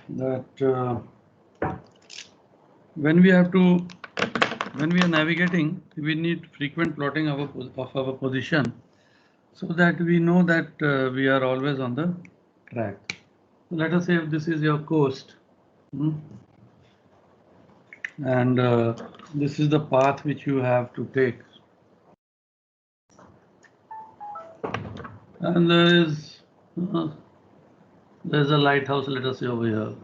that when we are navigating, we need frequent plotting of our position so that we know that we are always on the track. So let us say if this is your coast, and this is the path which you have to take, and there's a lighthouse, let us say, over here.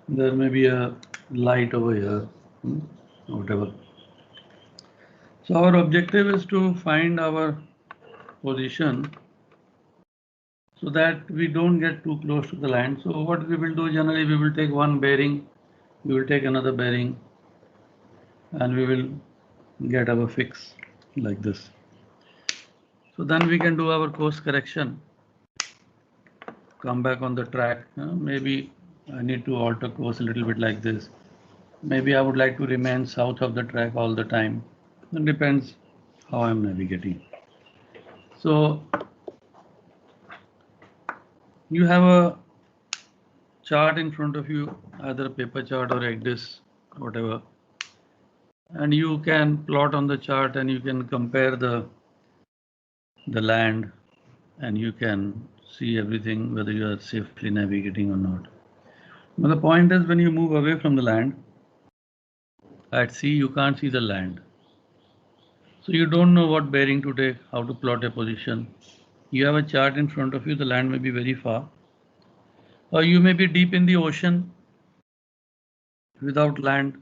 There may be a light over here, whatever. So our objective is to find our position so that we don't get too close to the land. So what we will do generally, we will take one bearing, we will take another bearing, and we will get our fix like this. So then we can do our course correction, come back on the track. Maybe I need to alter course a little bit like this. Maybe I would like to remain south of the track all the time. It depends how I'm navigating. So you have a chart in front of you, either a paper chart or ECDIS, whatever, and you can plot on the chart and you can compare the land and you can see everything, whether you are safely navigating or not. But the point is, when you move away from the land, at sea you can't see the land. So you don't know what bearing to take, how to plot a position. You have a chart in front of you, the land may be very far, or you may be deep in the ocean without land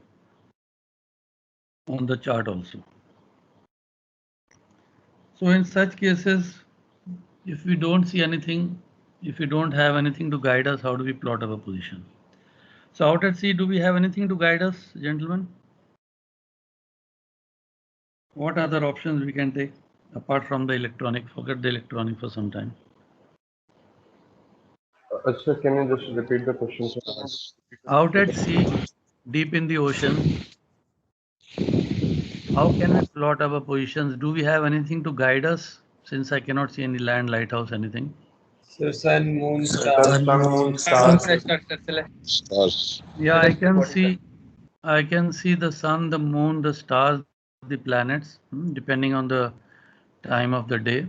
on the chart also. So in such cases, if we don't see anything, if we don't have anything to guide us, how do we plot our position? So out at sea, do we have anything to guide us, gentlemen? What other options we can take apart from the electronic? Forget the electronic for some time. Sir, can you just repeat the question, sir? Out at sea, deep in the ocean, how can we plot our positions? Do we have anything to guide us? Since I cannot see any land, lighthouse, anything. So sun, moon, stars. Sun, moon, stars. Stars. Yeah, I can see the sun, the moon, the stars, the planets, depending on the time of the day.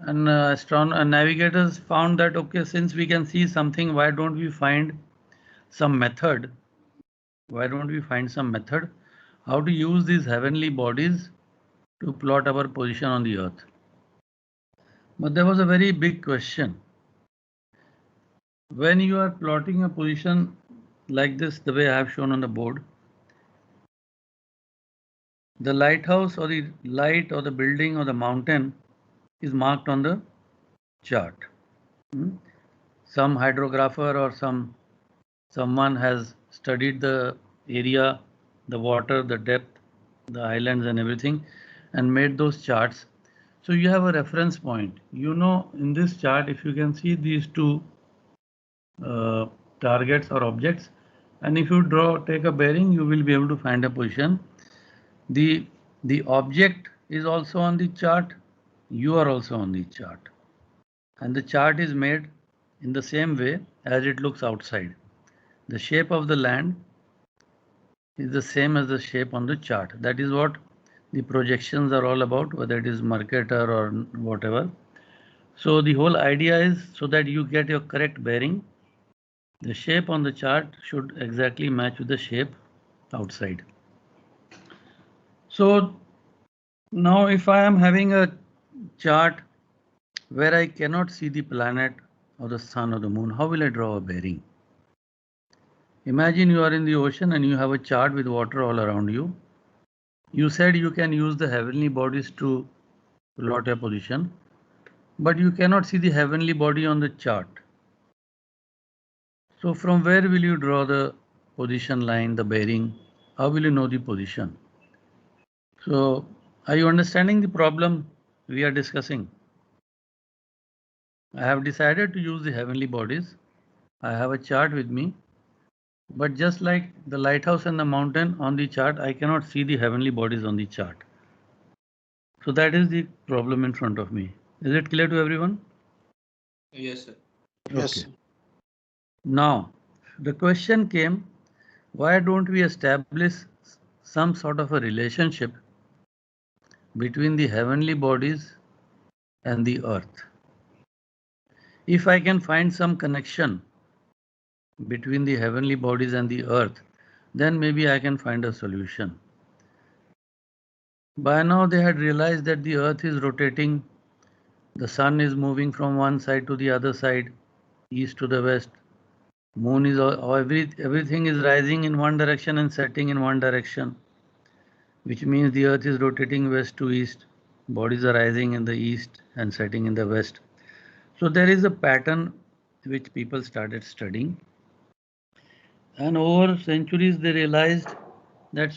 And navigators found that, okay, since we can see something, why don't we find some method? Why don't we find some method how to use these heavenly bodies to plot our position on the earth? But there was a very big question. When you are plotting a position like this, the way I have shown on the board, the lighthouse or the light or the building or the mountain is marked on the chart. Some hydrographer or someone has studied the area, the water, the depth, the islands and everything, and made those charts. So you have a reference point. You know, in this chart, if you can see these two targets or objects, and if you take a bearing, you will be able to find a position. The object is also on the chart. You are also on the chart, and the chart is made in the same way as it looks outside. The shape of the land is the same as the shape on the chart. That is what the projections are all about, whether it is Mercator or whatever. So the whole idea is so that you get your correct bearing. The shape on the chart should exactly match with the shape outside. So now if I am having a chart where I cannot see the planet or the sun or the moon, how will I draw a bearing? Imagine you are in the ocean and you have a chart with water all around you. You said you can use the heavenly bodies to plot a position, but you cannot see the heavenly body on the chart. So from where will you draw the position line, the bearing? How will you know the position? So are you understanding the problem we are discussing? I have decided to use the heavenly bodies. I have a chart with me, but just like the lighthouse and the mountain on the chart, I cannot see the heavenly bodies on the chart. So that is the problem in front of me. Is it clear to everyone? Yes, sir. Yes. Okay. Now, the question came, why don't we establish some sort of a relationship between the heavenly bodies and the earth? If I can find some connection between the heavenly bodies and the earth, then maybe I can find a solution. By now they had realized that the earth is rotating, the sun is moving from one side to the other side, east to the west, moon is everything is rising in one direction and setting in one direction, which means the earth is rotating west to east, bodies are rising in the east and setting in the west. So there is a pattern which people started studying, and over centuries they realized that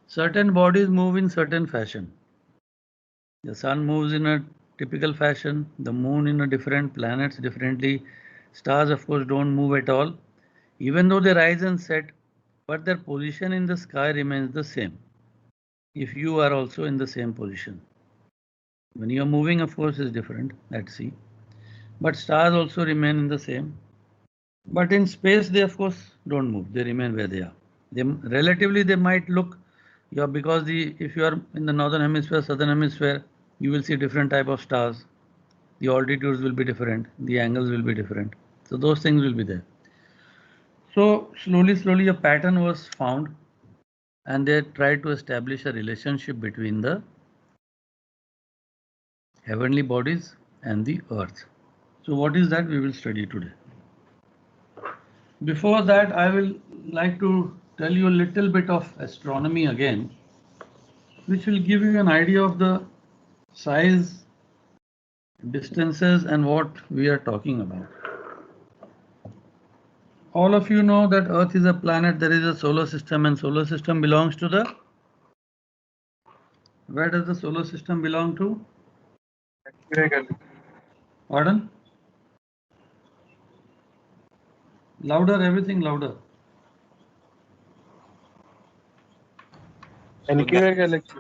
certain bodies move in certain fashion. The sun moves in a typical fashion, the moon in a different, planets differently, stars of course don't move at all, even though they rise and set, but their position in the sky remains the same. If you are also in the same position, when you are moving, of course, is different at sea, but stars also remain in the same. But in space, they of course don't move; they remain where they are. They relatively they might look, yeah, because if you are in the northern hemisphere, southern hemisphere, you will see different type of stars. The altitudes will be different, the angles will be different. So those things will be there. So slowly a pattern was found, and they tried to establish a relationship between the heavenly bodies and the earth. So what is that we will study today. Before that, I will like to tell you a little bit of astronomy again, which will give you an idea of the size, distances, and what we are talking about. All of you know that Earth is a planet, there is a solar system, and solar system belongs to the... Where does the solar system belong to? Pardon? Louder, everything louder. Milky Way galaxy.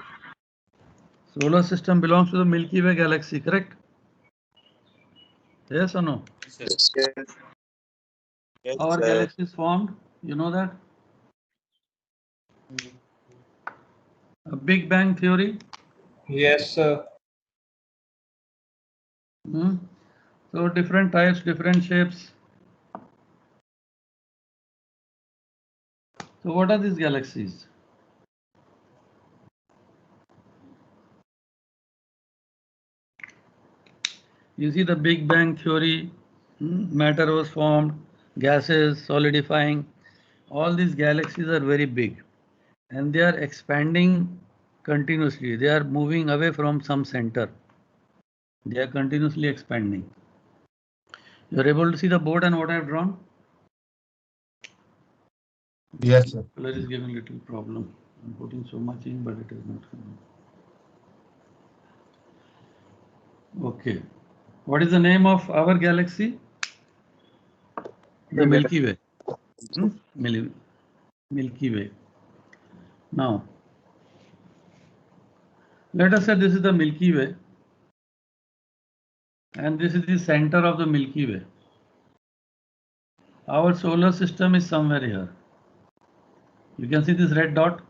Solar system belongs to the Milky Way galaxy, correct? Yes or no? Yes. Yes, Our sir. galaxy is formed, you know that? A Big Bang theory. Yes, sir. So different types, different shapes. So what are these galaxies? You see the Big Bang theory, matter was formed, gases solidifying. All these galaxies are very big and they are expanding continuously. They are moving away from some center. They are continuously expanding. You are able to see the board and what I have drawn? Yes, sir. Color is giving little problem. I'm putting so much in, but it is not coming. Okay. What is the name of our galaxy? The Milky Way. Milky Way. Now, let us say this is the Milky Way, and this is the center of the Milky Way. Our solar system is somewhere here. You can see this red dot.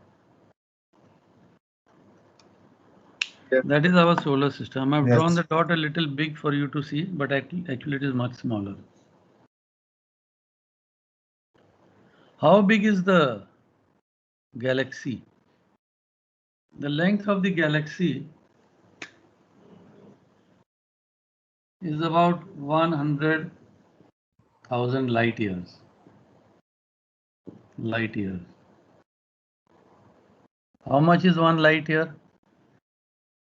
Yeah. That is our solar system. I've Yes. drawn the dot a little big for you to see, but actually it is much smaller. How big is the galaxy? The length of the galaxy is about 100,000 light years. Light years. How much is 1 light year?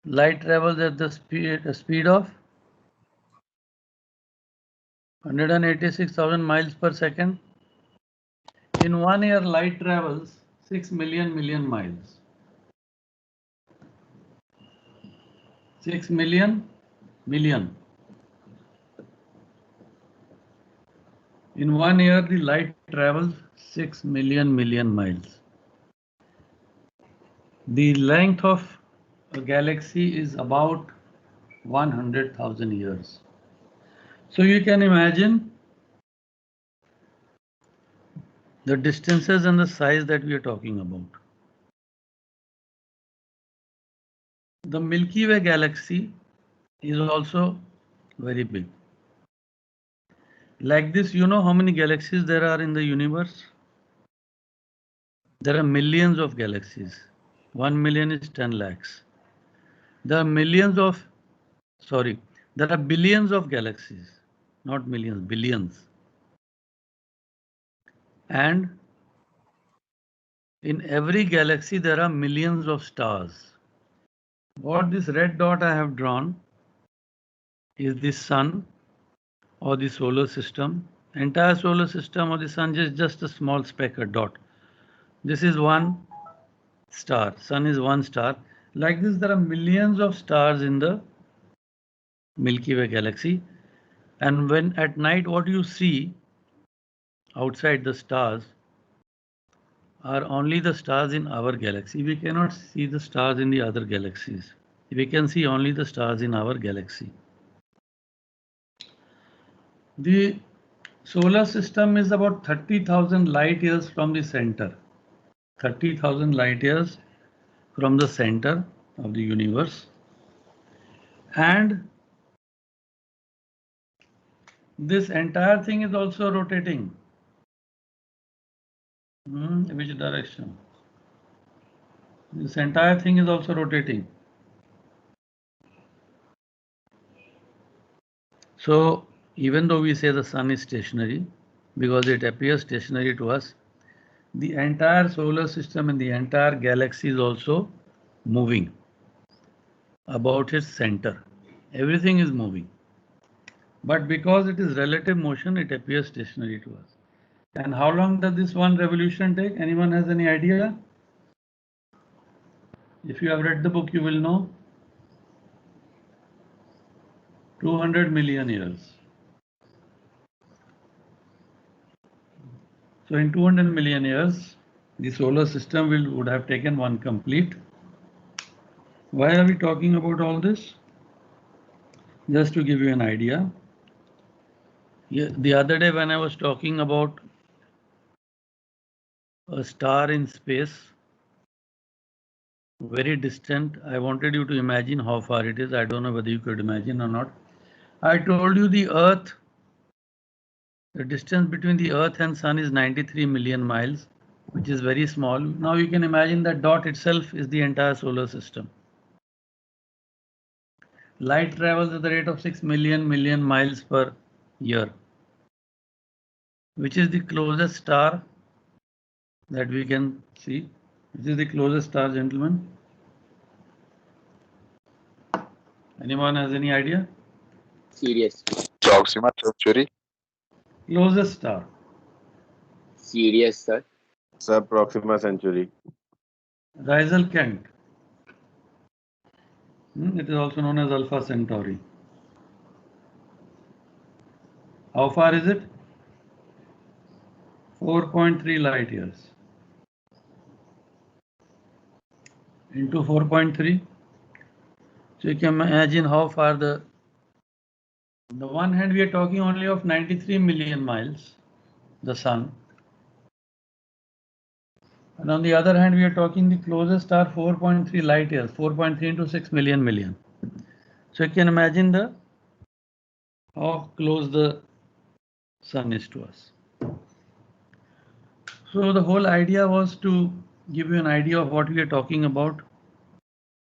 Light travels at the speed of 186,000 miles per second. In 1 year, light travels 6 million miles. 6 million. In 1 year, the light travels 6 million miles. The length of a galaxy is about 100,000 years. So you can imagine the distances and the size that we are talking about. The Milky Way galaxy is also very big. Like this, you know how many galaxies there are in the universe? There are millions of galaxies. 1 million is 10 lakhs. There are there are billions of galaxies, not millions, billions. And in every galaxy, there are millions of stars. What this red dot I have drawn is the sun or the solar system. Entire solar system or the sun is just a small speck, a dot. This is one star. Sun is one star. Like this, there are millions of stars in the Milky Way galaxy. And when at night, what you see outside the stars are only the stars in our galaxy. We cannot see the stars in the other galaxies. We can see only the stars in our galaxy. The solar system is about 30,000 light years from the center. 30,000 light years from the center of the universe. And this entire thing is also rotating. Which direction? This entire thing is also rotating. So even though we say the sun is stationary, because it appears stationary to us, the entire solar system and the entire galaxy is also moving about its center. Everything is moving. But because it is relative motion, it appears stationary to us. And how long does this one revolution take? Anyone has any idea? If you have read the book, you will know. 200 million years. So in 200 million years, the solar system would have taken one complete. Why are we talking about all this? Just to give you an idea. The other day when I was talking about a star in space, very distant, I wanted you to imagine how far it is. I don't know whether you could imagine or not. I told you the Earth, the distance between the Earth and Sun is 93 million miles, which is very small. Now you can imagine that dot itself is the entire solar system. Light travels at the rate of 6 million miles per year, which is the closest star that we can see. Which is the closest star, gentlemen? Anyone has any idea? Sirius. Proxima Centauri. Closest star. Sirius, sir. Sir, Proxima Centauri. Rizal Kent. It is also known as Alpha Centauri. How far is it? 4.3 light years. Into 4.3. So you can imagine how far on the one hand, we are talking only of 93 million miles, the sun. And on the other hand, we are talking the closest star 4.3 light years, 4.3 into 6 million. So you can imagine how close the sun is to us. So the whole idea was to give you an idea of what we are talking about.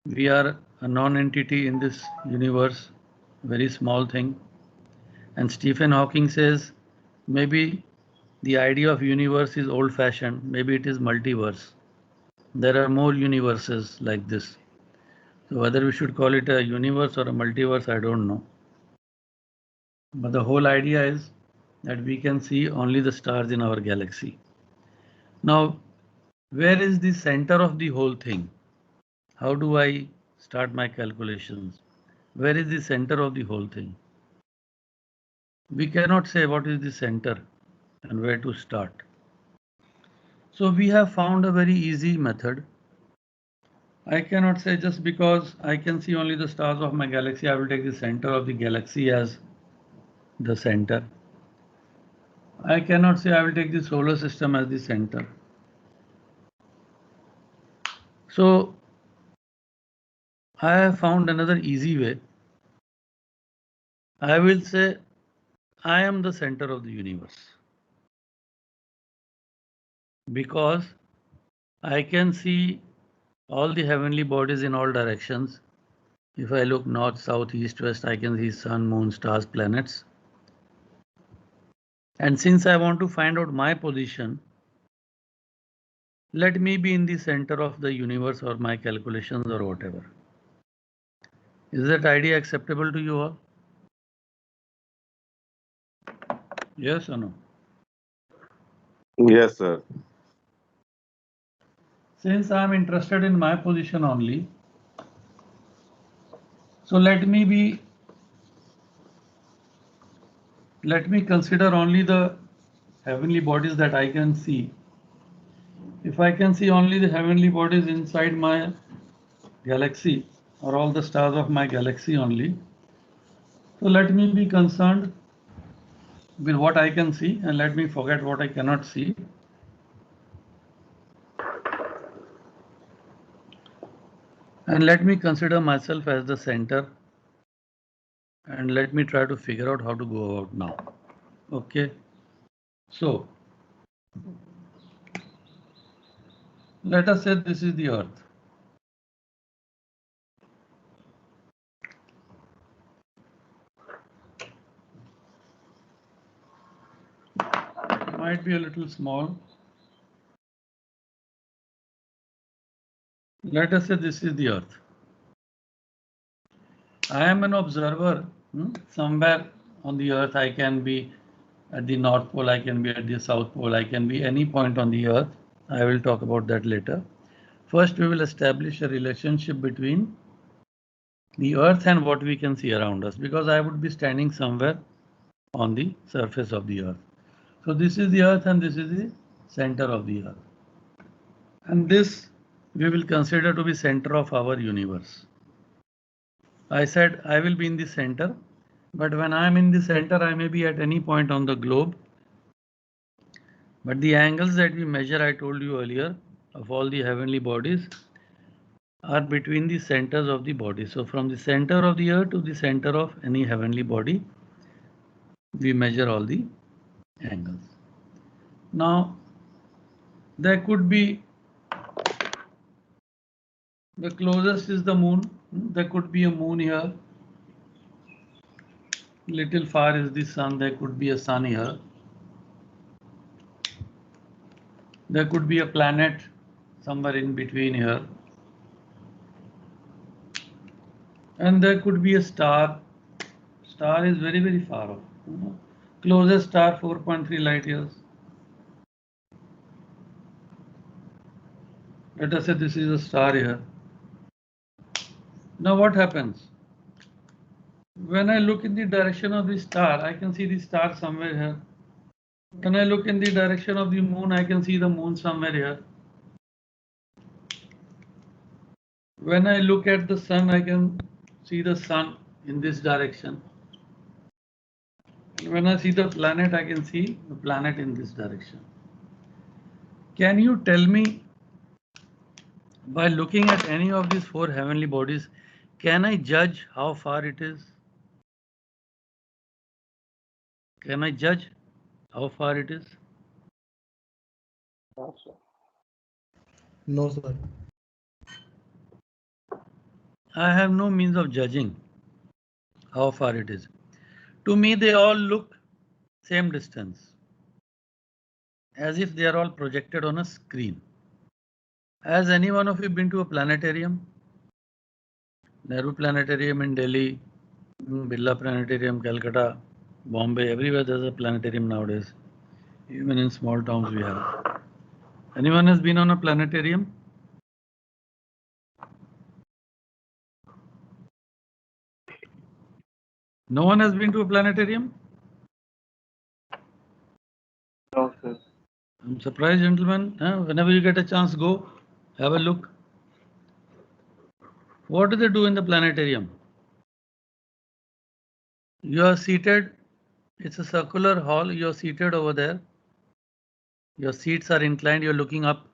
We are a non-entity in this universe, very small thing. And Stephen Hawking says maybe the idea of universe is old-fashioned, maybe it is multiverse. There are more universes like this. So whether we should call it a universe or a multiverse, I don't know. But the whole idea is that we can see only the stars in our galaxy. Now, where is the center of the whole thing? How do I start my calculations? Where is the center of the whole thing? We cannot say what is the center and where to start. So we have found a very easy method. I cannot say just because I can see only the stars of my galaxy, I will take the center of the galaxy as the center. I cannot say I will take the solar system as the center. So I have found another easy way. I will say I am the center of the universe, because I can see all the heavenly bodies in all directions. If I look north, south, east, west, I can see sun, moon, stars, planets. And since I want to find out my position, let me be in the center of the universe or my calculations or whatever. Is that idea acceptable to you all? Yes or no? Yes, sir. Since I am interested in my position only, so let me consider only the heavenly bodies that I can see. If I can see only the heavenly bodies inside my galaxy or all the stars of my galaxy only, so let me be concerned with what I can see and let me forget what I cannot see. And let me consider myself as the center, and let me try to figure out how to go about now. Okay. So let us say this is the Earth. It might be a little small. Let us say this is the Earth. I am an observer. Somewhere on the Earth, I can be at the North Pole, I can be at the South Pole, I can be any point on the Earth. I will talk about that later. First, we will establish a relationship between the Earth and what we can see around us, because I would be standing somewhere on the surface of the Earth. So this is the Earth and this is the center of the Earth. And this we will consider to be center of our universe. I said I will be in the center, but when I am in the center, I may be at any point on the globe. But the angles that we measure, I told you earlier, of all the heavenly bodies are between the centers of the body. So from the center of the Earth to the center of any heavenly body, we measure all the angles. Now, there could be, the closest is the moon. There could be a moon here. Little far is the sun. There could be a sun here. There could be a planet somewhere in between here. And there could be a star. Star is very, very far off. Closest star 4.3 light years. Let us say this is a star here. Now what happens? When I look in the direction of the star, I can see the star somewhere here. When I look in the direction of the moon, I can see the moon somewhere here. When I look at the sun, I can see the sun in this direction. When I see the planet, I can see the planet in this direction. Can you tell me, by looking at any of these four heavenly bodies, can I judge how far it is? Can I judge how far it is? No, sir. I have no means of judging how far it is. To me, they all look same distance, as if they are all projected on a screen. Has any one of you been to a planetarium? Nehru Planetarium in Delhi, Birla Planetarium, Calcutta, Bombay, everywhere there's a planetarium nowadays. Even in small towns we have. Anyone has been on a planetarium? No one has been to a planetarium? No, sir. I'm surprised, gentlemen. Whenever you get a chance, go have a look. What do they do in the planetarium? You are seated It's a circular hall. You're seated over there. Your seats are inclined. You're looking up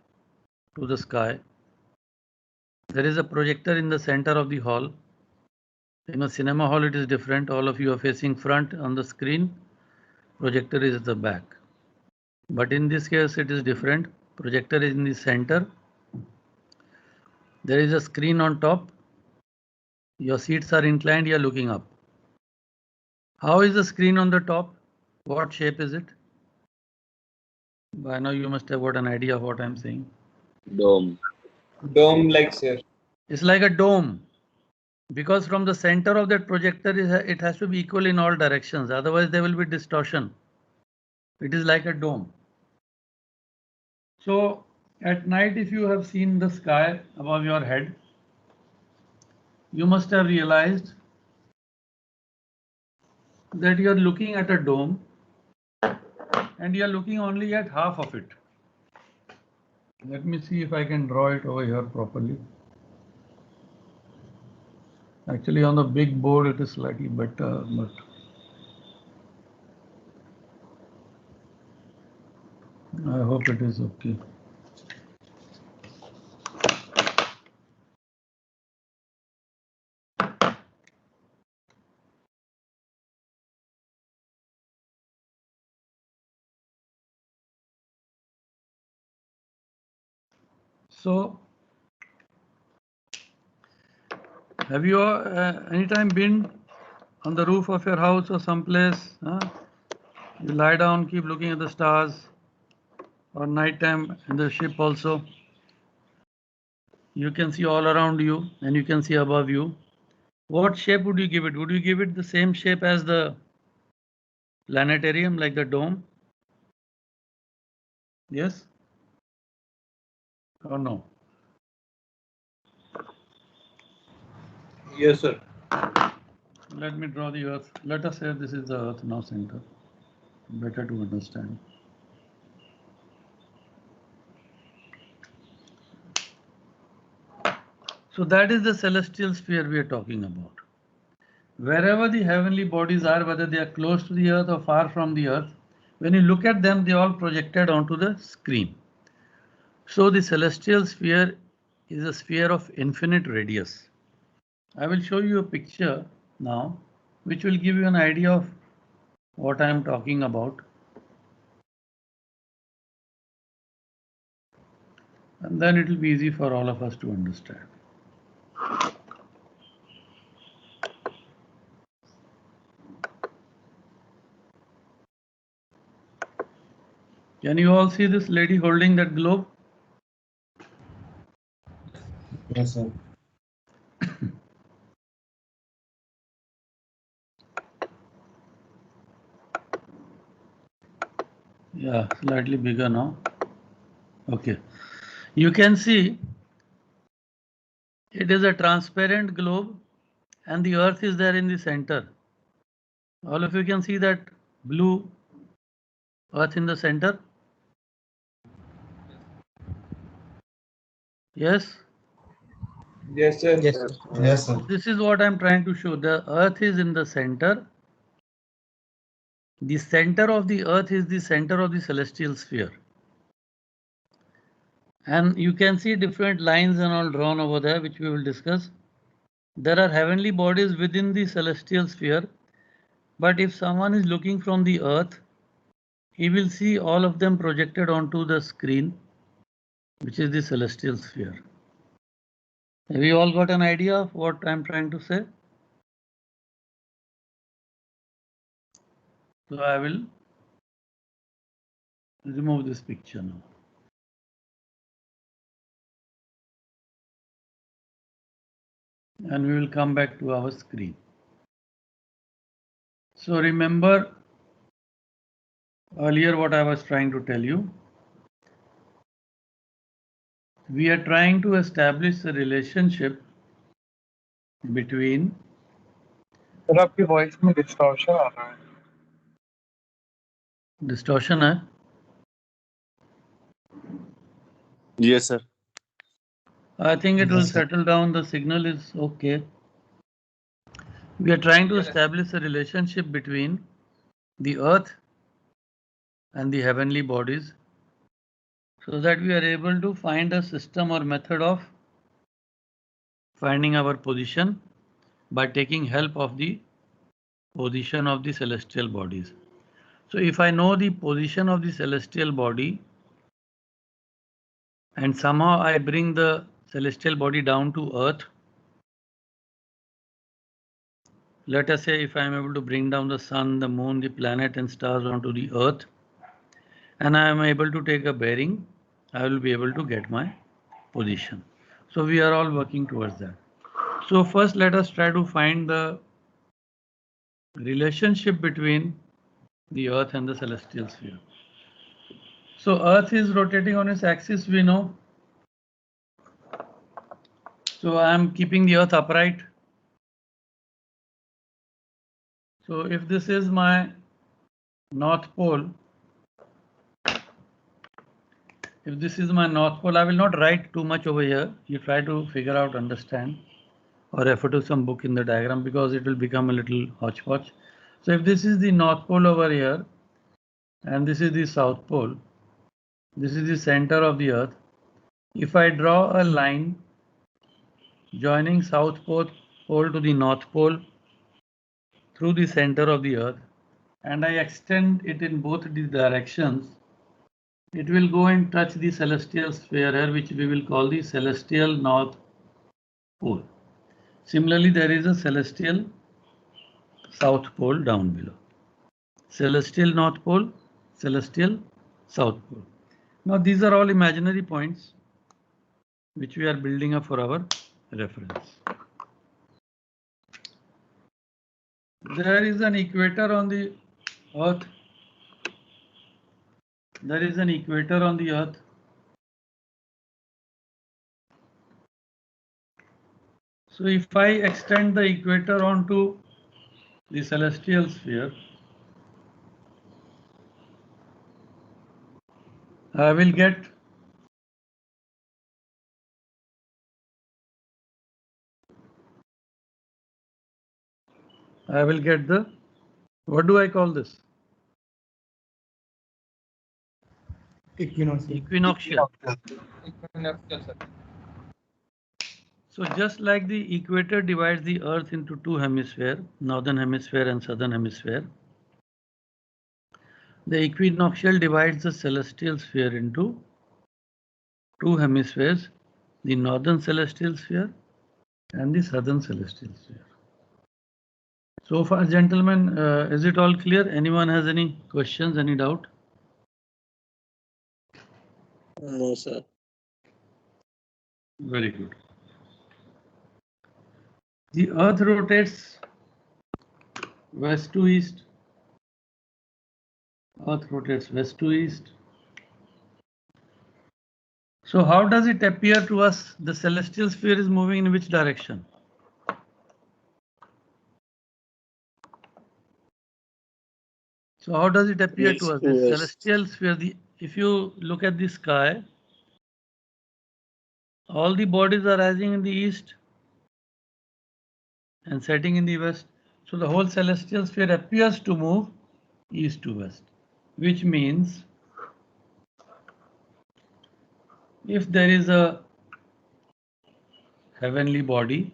to the sky. There is a projector in the center of the hall. In a cinema hall, it is different. All of you are facing front on the screen. Projector is at the back. But in this case, it is different. Projector is in the center. There is a screen on top. Your seats are inclined. You are looking up. How is the screen on the top? What shape is it? By now you must have got an idea of what I'm saying. Dome. Dome like, sir. It's like a dome, because from the center of that projector it has to be equal in all directions, otherwise there will be distortion. It is like a dome. So at night, if you have seen the sky above your head, you must have realized that you are looking at a dome and you are looking only at half of it. Let me see if I can draw it over here properly. Actually, on the big board it is slightly better, but I hope it is okay. So, have you anytime been on the roof of your house or someplace? You lie down, keep looking at the stars, or nighttime in the ship also. You can see all around you and you can see above you. What shape would you give it? Would you give it the same shape as the planetarium, like the dome? Yes or no? Yes, sir. Let me draw the Earth. Let us say this is the Earth now, center. Better to understand. So that is the celestial sphere we are talking about. Wherever the heavenly bodies are, whether they are close to the Earth or far from the Earth, when you look at them, they are all projected onto the screen. So the celestial sphere is a sphere of infinite radius. I will show you a picture now, which will give you an idea of what I am talking about. And then it will be easy for all of us to understand. Can you all see this lady holding that globe? Yes, sir. Yeah, slightly bigger now. Okay. You can see it is a transparent globe and the Earth is there in the center. All of you can see that blue Earth in the center? Yes? Yes, sir. Yes, sir. Yes, sir. This is what I'm trying to show. The Earth is in the center. The center of the Earth is the center of the celestial sphere. And you can see different lines and all drawn over there, which we will discuss. There are heavenly bodies within the celestial sphere. But if someone is looking from the Earth, he will see all of them projected onto the screen, which is the celestial sphere. Have you all got an idea of what I'm trying to say? So I will remove this picture now. And we will come back to our screen. So remember earlier what I was trying to tell you. We are trying to establish a relationship between. Sir आपकी voice में distortion आ रहा है. Distortion है? Yes, sir. I think it will Yes, sir. settle down. The signal is okay. We are trying to establish a relationship between the earth and the heavenly bodies, so that we are able to find a system or method of finding our position by taking help of the position of the celestial bodies. So if I know the position of the celestial body and somehow I bring the celestial body down to earth, let us say if I am able to bring down the sun, the moon, the planet and stars onto the earth, and I am able to take a bearing, I will be able to get my position. So we are all working towards that. So first let us try to find the relationship between the earth and the celestial sphere. So earth is rotating on its axis, we know. So I am keeping the earth upright. So if this is my north pole, if this is my north pole, I will not write too much over here. You try to figure out, understand, or refer to some book in the diagram because it will become a little hodgepodge. So if this is the north pole over here, and this is the south pole, this is the center of the earth. If I draw a line joining south pole to the north pole through the center of the earth, and I extend it in both the directions, it will go and touch the celestial sphere here, which we will call the celestial north pole. Similarly, there is a celestial south pole down below. Celestial north pole, celestial south pole. Now these are all imaginary points which we are building up for our reference. There is an equator on the earth. There is an equator on the earth. So if I extend the equator onto the celestial sphere, I will get the, what do I call this? Equinoctial. So just like the equator divides the earth into two hemispheres, northern hemisphere and southern hemisphere, the equinoctial divides the celestial sphere into two hemispheres, the northern celestial sphere and the southern celestial sphere. So far, gentlemen, is it all clear? Anyone has any questions, any doubt? No, sir. Very good. The earth rotates west to east. Earth rotates west to east. So how does it appear to us? The celestial sphere is moving in which direction? So how does it appear to us? The celestial sphere, if you look at the sky, all the bodies are rising in the east and setting in the west. So the whole celestial sphere appears to move east to west, which means if there is a heavenly body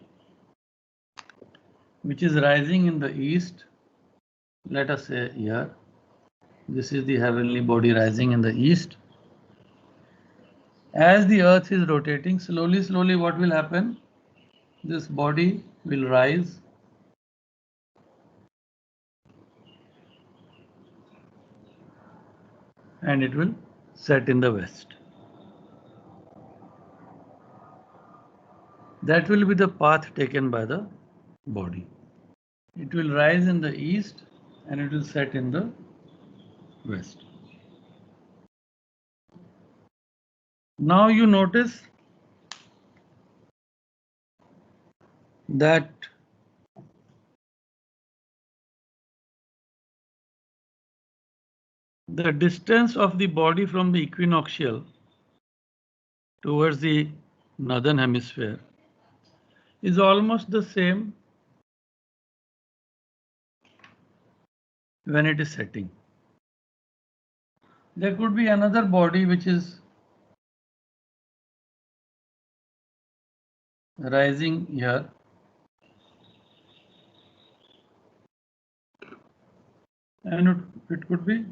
which is rising in the east, let us say here, this is the heavenly body rising in the east. As the earth is rotating, slowly, what will happen? This body will rise and it will set in the west. That will be the path taken by the body. It will rise in the east and it will set in the west. Now you notice that the distance of the body from the equinoctial towards the northern hemisphere is almost the same when it is setting. There could be another body which is rising here. And it could be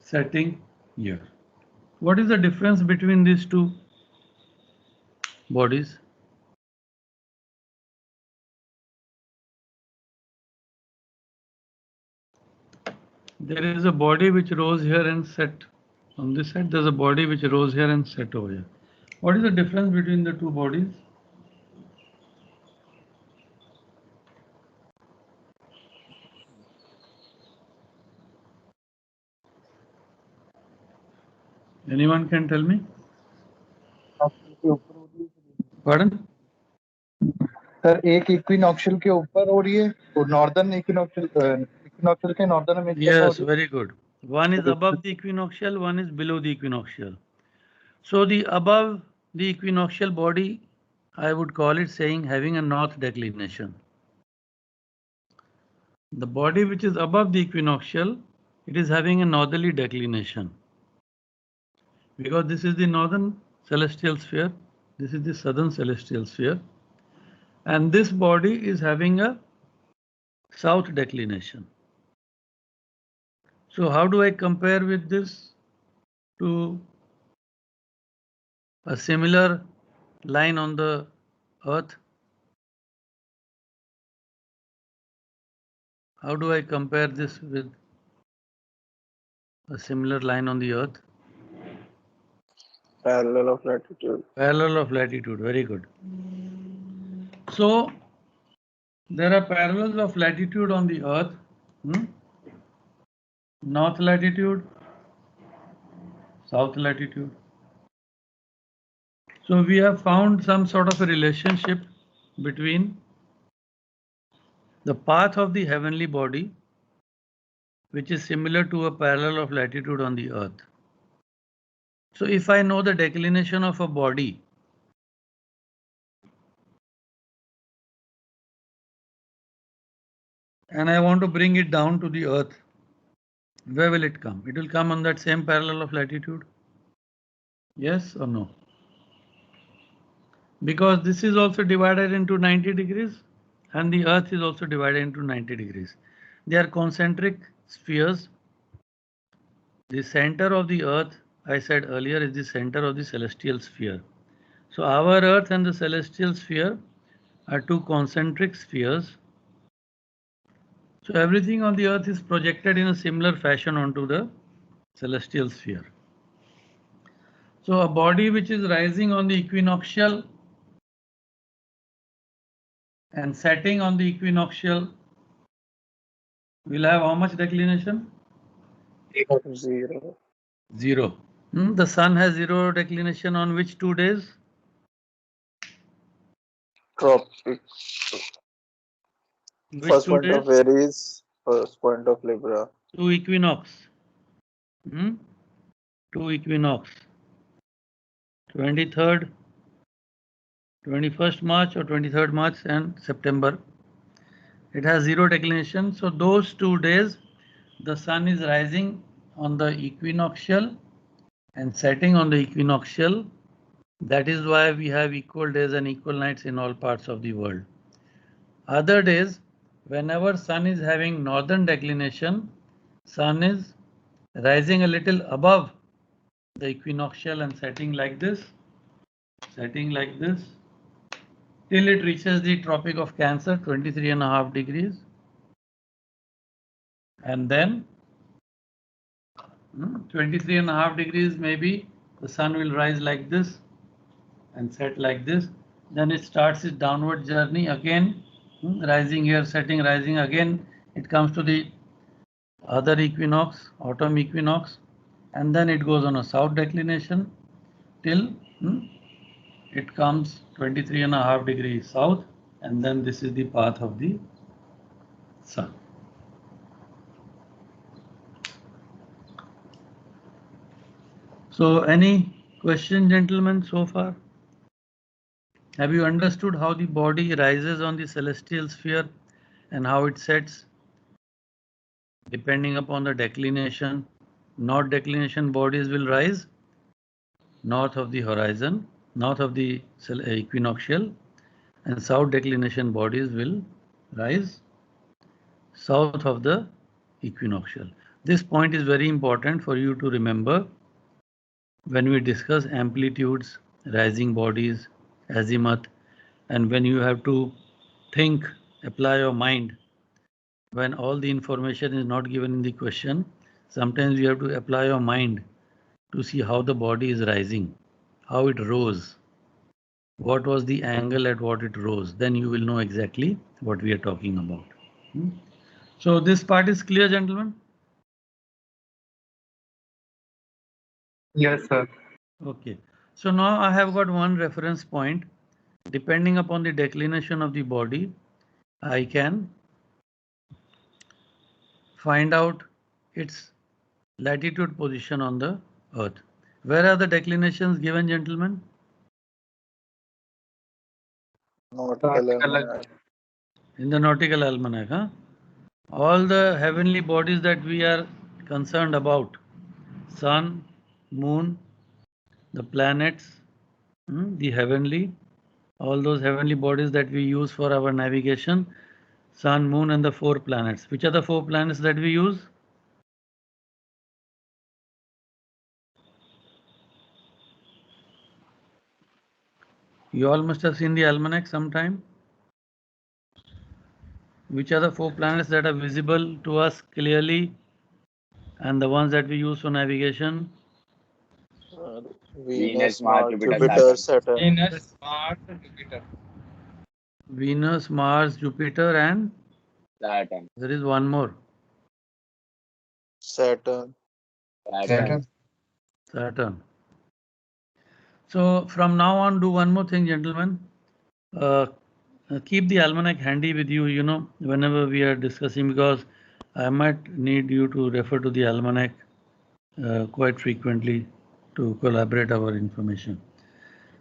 setting here. What is the difference between these two bodies? There is a body which rose here and set on this side. There's a body which rose here and set over here. What is the difference between the two bodies? Anyone can tell me? Pardon? Sir एक इक्विनॉक्शियल के ऊपर हो रही है और northern इक्विनॉक्शियल के northern में Yes, very good. One is above the equinoctial, one is below the equinoctial. So the above the equinoctial body, I would call it saying having a north declination. The body which is above the equinoctial, it is having a northerly declination. Because this is the northern celestial sphere, this is the southern celestial sphere, and this body is having a south declination. So how do I compare with this to a similar line on the earth? How do I compare this with a similar line on the earth? Parallel of latitude. Parallel of latitude, very good. So there are parallels of latitude on the earth. North latitude, south latitude. So we have found some sort of a relationship between the path of the heavenly body, which is similar to a parallel of latitude on the earth. So if I know the declination of a body, and I want to bring it down to the earth, where will it come? It will come on that same parallel of latitude. Yes or no? Because this is also divided into 90 degrees and the earth is also divided into 90 degrees. They are concentric spheres. The center of the earth, I said earlier, is the center of the celestial sphere. So our earth and the celestial sphere are two concentric spheres. So everything on the earth is projected in a similar fashion onto the celestial sphere. So a body which is rising on the equinoctial and setting on the equinoctial will have how much declination? 0. 0. The sun has 0 declination on which 2 days? Tropic. Which First 2 point days? of Aries, first point of Libra. 2 equinox. 2 equinox. 23rd, 21st March or 23rd March and September. It has 0 declination. So those 2 days, the sun is rising on the equinoctial and setting on the equinoctial. That is why we have equal days and equal nights in all parts of the world. Other days, whenever sun is having northern declination, sun is rising a little above the equinoctial and setting like this, till it reaches the Tropic of Cancer, 23.5 degrees. And then 23.5 degrees, maybe the sun will rise like this and set like this. Then it starts its downward journey again, rising here, setting, rising again. It comes to the other equinox, autumn equinox, and then it goes on a south declination till it comes 23.5 degrees south, and then this is the path of the sun. So any question, gentlemen, so far? Have you understood how the body rises on the celestial sphere and how it sets? depending upon the declination. North declination bodies will rise north of the horizon, north of the equinoctial, and south declination bodies will rise south of the equinoctial. This point is very important for you to remember when we discuss amplitudes, rising bodies, azimuth, and when you have to think, apply your mind. When all the information is not given in the question, sometimes you have to apply your mind to see how the body is rising, how it rose, what was the angle at what it rose. Then you will know exactly what we are talking about. So this part is clear, gentlemen? Yes, sir. Okay. So now I have got one reference point. Depending upon the declination of the body, I can find out its latitude position on the earth. Where are the declinations given, gentlemen? Nautical almanac. In the nautical almanac, huh? All the heavenly bodies that we are concerned about, sun, moon, the planets, the heavenly, all those heavenly bodies that we use for our navigation, sun, moon, and the 4 planets. Which are the 4 planets that we use? You all must have seen the almanac sometime. Which are the 4 planets that are visible to us clearly and the ones that we use for navigation? Venus, Mars, Jupiter, Saturn. Venus, Mars, Jupiter. Venus, Mars, Jupiter, and Saturn. there is one more. Saturn. Saturn. So from now on, do one more thing, gentlemen. Keep the almanac handy with you, you know, whenever we are discussing, because I might need you to refer to the almanac quite frequently to collaborate our information.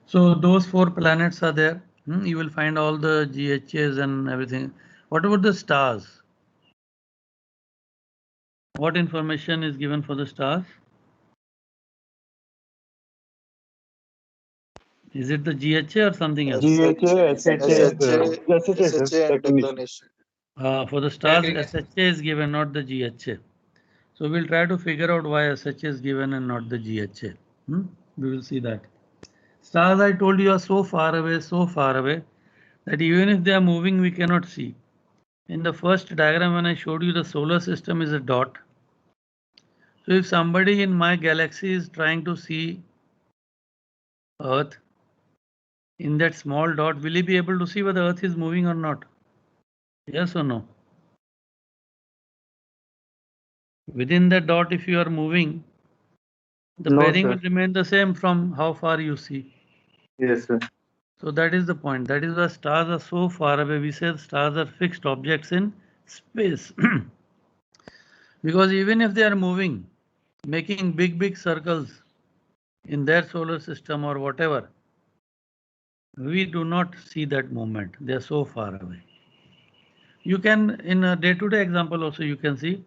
So those 4 planets are there. You will find all the GHAs and everything. What about the stars? What information is given for the stars? Is it the GHA or something else? SHA, SHA and declination. For the stars, SHA is given, not the GHA. So we'll try to figure out why SHA is given and not the GHA. We will see that. Stars, I told you, are so far away that even if they are moving, we cannot see. In the first diagram, when I showed you, the solar system is a dot. So if somebody in my galaxy is trying to see Earth in that small dot, will he be able to see whether Earth is moving or not? Yes or no? Within that dot, if you are moving, the bearing will remain the same from how far you see. Yes, sir. So that is the point. That is why stars are so far away. We say stars are fixed objects in space. Because even if they are moving, making big circles in their solar system or whatever, we do not see that movement. They are so far away. You can, in a day-to-day example also, you can see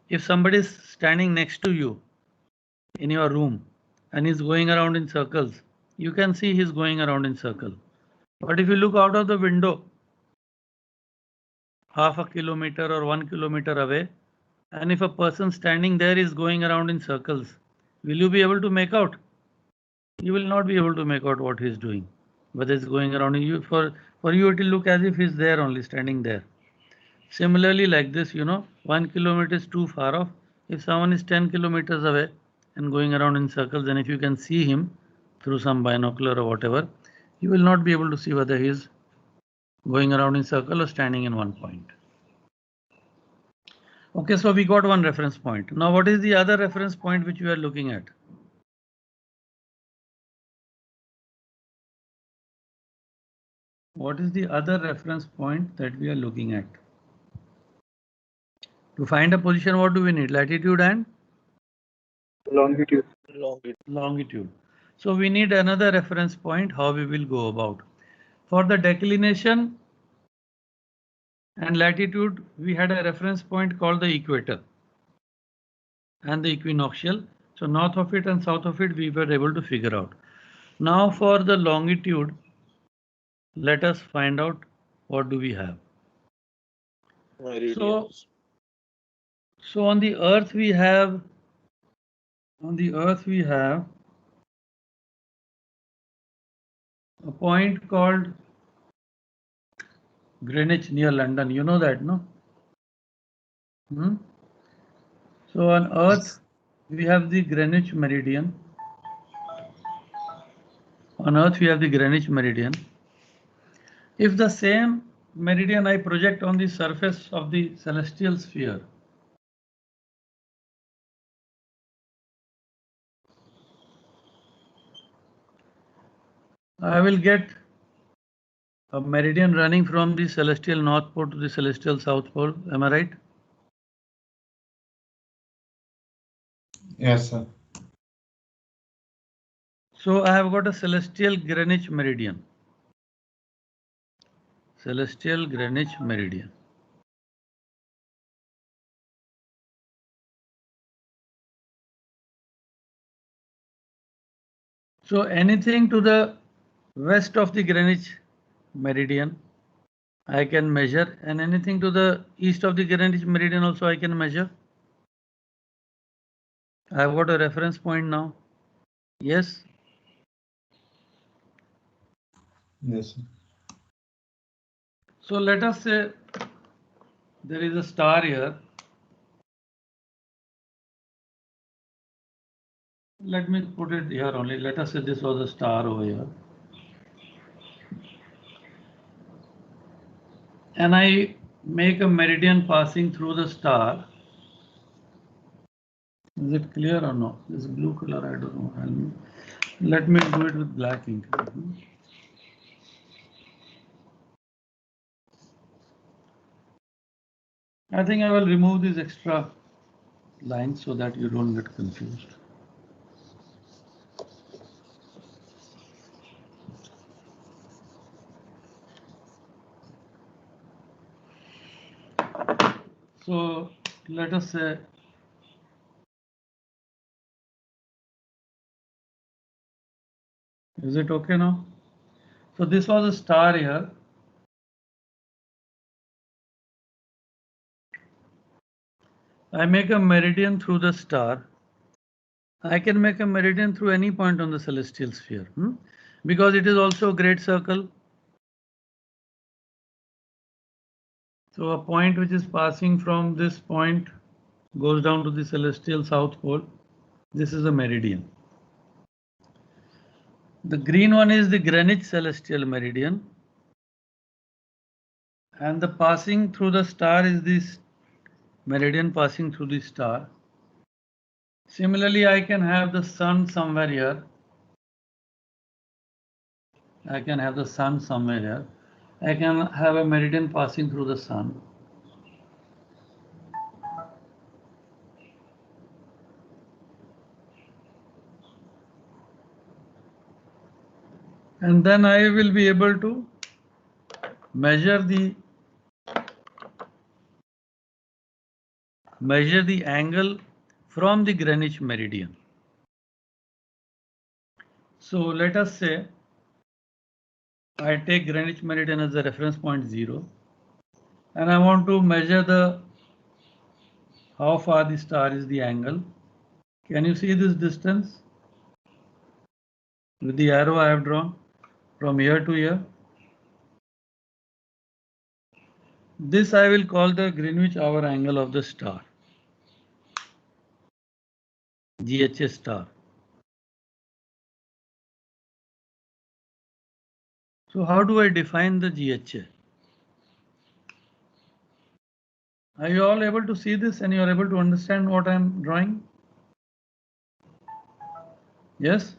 if somebody is standing next to you in your room and is going around in circles, you can see he's going around in circle. But if you look out of the window, half a kilometer or 1 kilometer away, and if a person standing there is going around in circles, will you be able to make out? You will not be able to make out what he's doing, whether it's going around you. For you, it will look as if he's there only, standing there. Similarly, like this, 1 kilometer is too far off. If someone is 10 kilometers away and going around in circles, and if you can see him through some binocular or whatever, you will not be able to see whether he is going around in circle or standing in one point. Okay, so we got one reference point. Now, what is the other reference point which we are looking at? What is the other reference point that we are looking at? To find a position, what do we need? Latitude and Longitude. longitude. So we need another reference point, how we will go about. For the declination, And latitude, we had a reference point called the equator and the equinoctial. So north of it and south of it, we were able to figure out. Now for the longitude, let us find out what do we have. So on the Earth we have a point called Greenwich near London. You know that, no? So on Earth we have the Greenwich meridian. On Earth we have the Greenwich meridian. If the same meridian I project on the surface of the celestial sphere, I will get a meridian running from the celestial north pole to the celestial south pole. Am I right? Yes, sir. So I have got a celestial Greenwich meridian. Celestial Greenwich meridian. So anything to the west of the Greenwich meridian I can measure, and anything to the east of the Greenwich meridian also I can measure. I have got a reference point now. Yes? Yes, sir. So let us say there is a star here. Let me put it here only. Let us say this was a star over here. And I make a meridian passing through the star. Is it clear or no? This blue color, I don't know. Let me do it with black ink. I think I will remove these extra lines so that you don't get confused. So let us say is it okay now? So this was a star here. I make a meridian through the star. I can make a meridian through any point on the celestial sphere, because it is also a great circle. So a point which is passing from this point goes down to the celestial south pole. This is a meridian. The green one is the Greenwich celestial meridian. And the passing through the star is this meridian passing through the star. Similarly, I can have the sun somewhere here. I can have the sun somewhere here. I can have a meridian passing through the sun. And then I will be able to measure the angle from the Greenwich meridian. So let us say I take Greenwich meridian as the reference point 0, and I want to measure how far the star is the angle. Can you see this distance with the arrow I have drawn from here to here? This I will call the Greenwich hour angle of the star, GHA star. So how do I define the GHA? Are you all able to see this and you are able to understand what I am drawing? Yes?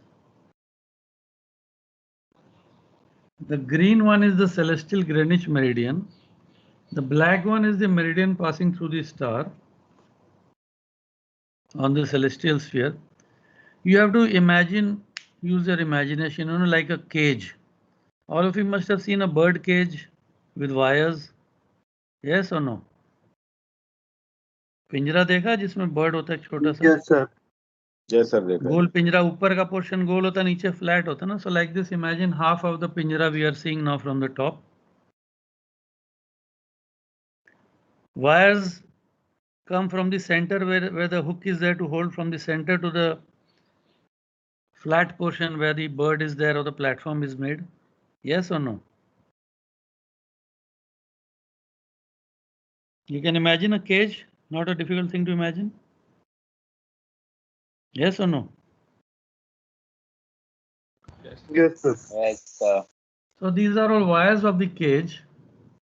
The green one is the celestial Greenwich meridian. The black one is the meridian passing through the star on the celestial sphere. You have to imagine, use your imagination, like a cage. All of you must have seen a bird cage with wires. Yes or no? पिंजरा देखा जिसमें bird होता है छोटा सा? Yes, sir. Yes, sir. देखा है। गोल पिंजरा, ऊपर का पोर्शन गोल होता है, नीचे फ्लैट होता है ना. So like this, imagine half of the पिंजरा we are seeing now from the top. Wires come from the center where the hook is there to hold from the center to the flat portion where the bird is there or the platform is made. Yes or no? You can imagine a cage, not a difficult thing to imagine. Yes or no? Yes, sir. Yes, sir. So these are all wires of the cage.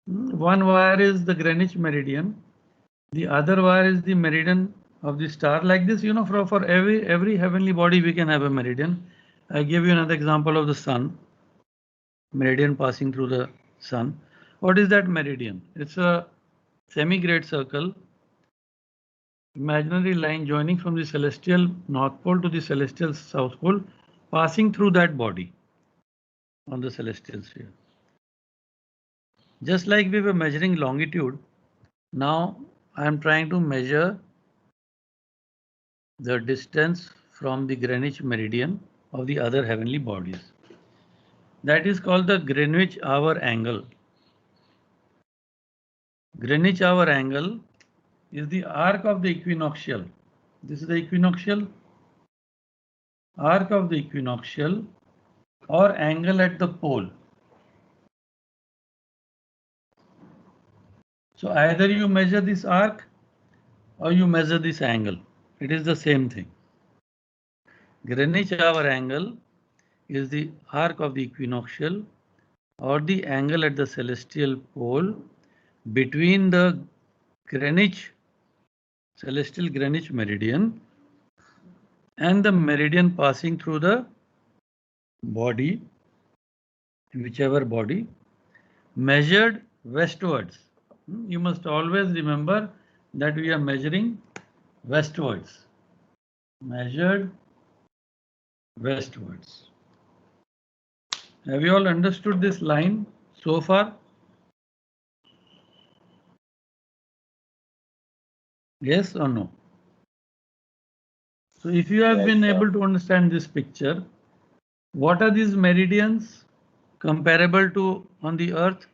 One wire is the Greenwich meridian. The other wire is the meridian of the star. Like this, you know, for every heavenly body we can have a meridian. I give you another example of the sun. Meridian passing through the sun. What is that meridian? It's a semi-great circle, imaginary line joining from the celestial north pole to the celestial south pole, passing through that body on the celestial sphere. Just like we were measuring longitude, now I am trying to measure the distance from the Greenwich meridian of the other heavenly bodies. That is called the Greenwich hour angle. Greenwich hour angle is the arc of the equinoctial. This is the equinoctial, arc of the equinoctial or angle at the pole. So either you measure this arc or you measure this angle. It is the same thing. Greenwich hour angle is the arc of the equinoctial or the angle at the celestial pole between the Greenwich, celestial Greenwich meridian and the meridian passing through the body, whichever body, measured westwards. You must always remember that we are measuring westwards. Measured westwards. Have you all understood this line so far? Yes or no? So if you have Yes, been sir. able to understand this picture, what are these meridians comparable to on the earth?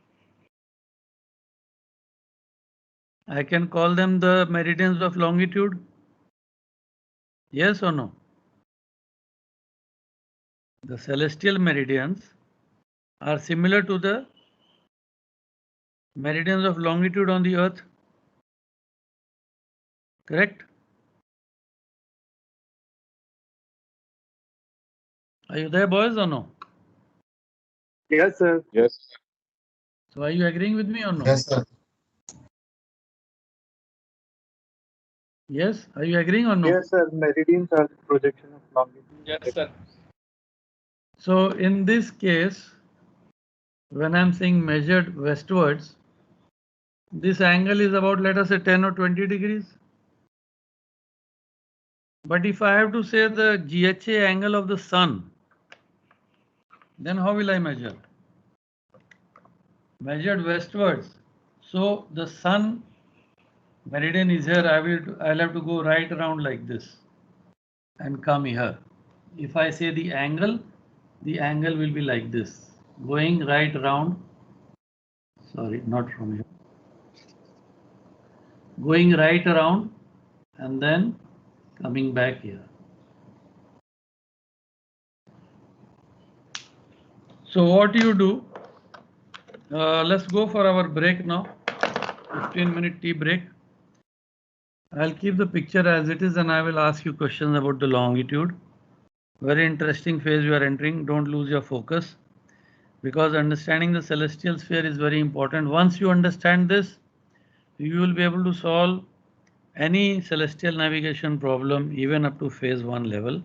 I can call them the meridians of longitude. Yes or no? The celestial meridians are similar to the meridians of longitude on the earth. Correct? Are you there, boys, or no? Yes, sir. Yes. So are you agreeing with me or no? Yes, sir. Yes? Are you agreeing or no? Yes, sir. Meridians are the projection of longitude. Yes, sir. So in this case, when I'm saying measured westwards, this angle is about, let us say, 10 or 20 degrees. But if I have to say the GHA angle of the sun, then how will I measure? Measured westwards. So the sun meridian is here. I'll have to go right around like this and come here. If I say the angle will be like this, going right around. Sorry, not from here. Going right around and then coming back here. So what you do? Let's go for our break now. 15-minute tea break. I'll keep the picture as it is and I will ask you questions about the longitude. Very interesting phase you are entering. Don't lose your focus because understanding the celestial sphere is very important. Once you understand this, you will be able to solve any celestial navigation problem even up to phase 1 level.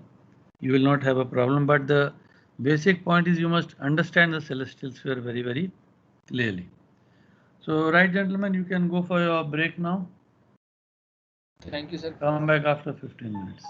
You will not have a problem, but the basic point is you must understand the celestial sphere very, very clearly. So, right, gentlemen, you can go for your break now. Thank you, sir. Come back after 15 minutes.